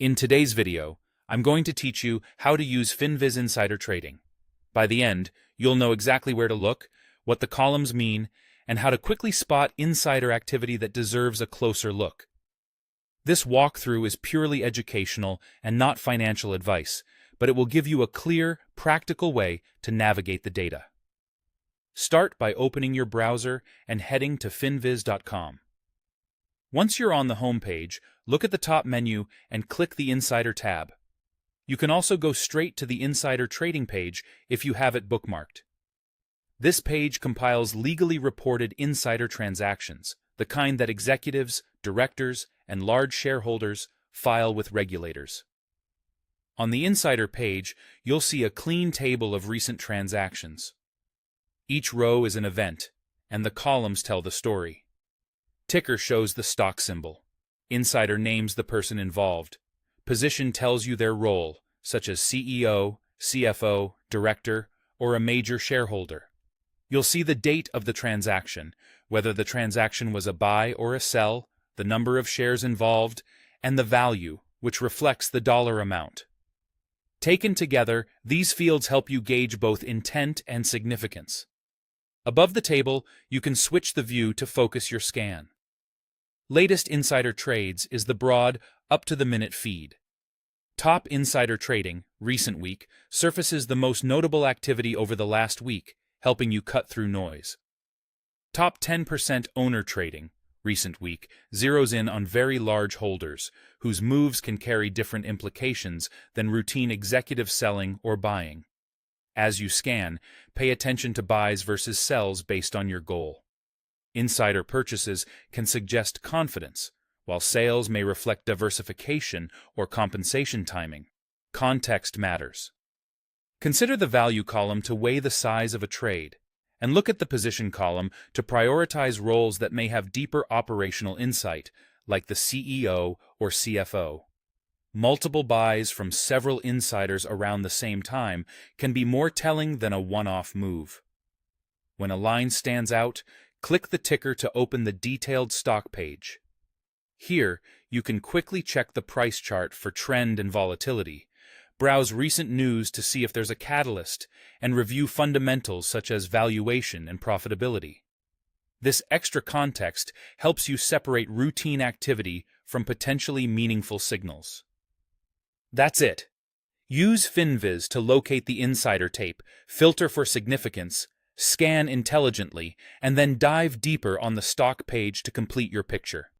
In today's video, I'm going to teach you how to use Finviz Insider Trading. By the end, you'll know exactly where to look, what the columns mean, and how to quickly spot insider activity that deserves a closer look. This walkthrough is purely educational and not financial advice, but it will give you a clear, practical way to navigate the data. Start by opening your browser and heading to finviz.com. Once you're on the home page, look at the top menu and click the Insider tab. You can also go straight to the Insider Trading page if you have it bookmarked. This page compiles legally reported insider transactions, the kind that executives, directors, and large shareholders file with regulators. On the Insider page, you'll see a clean table of recent transactions. Each row is an event, and the columns tell the story. Ticker shows the stock symbol. Insider names the person involved. Position tells you their role, such as CEO, CFO, director, or a major shareholder. You'll see the date of the transaction, whether the transaction was a buy or a sell, the number of shares involved, and the value, which reflects the dollar amount. Taken together, these fields help you gauge both intent and significance. Above the table, you can switch the view to focus your scan. Latest insider trades is the broad, up-to-the-minute feed. Top Insider Trading, recent week, surfaces the most notable activity over the last week, helping you cut through noise. Top 10% Owner Trading, recent week, zeroes in on very large holders, whose moves can carry different implications than routine executive selling or buying. As you scan, pay attention to buys versus sells based on your goal. Insider purchases can suggest confidence, while sales may reflect diversification or compensation timing. Context matters. Consider the value column to weigh the size of a trade, and look at the position column to prioritize roles that may have deeper operational insight, like the CEO or CFO. Multiple buys from several insiders around the same time can be more telling than a one-off move. When a line stands out, click the ticker to open the detailed stock page. Here, you can quickly check the price chart for trend and volatility, browse recent news to see if there's a catalyst, and review fundamentals such as valuation and profitability. This extra context helps you separate routine activity from potentially meaningful signals. That's it. Use Finviz to locate the insider tape, filter for significance, scan intelligently, and then dive deeper on the stock page to complete your picture.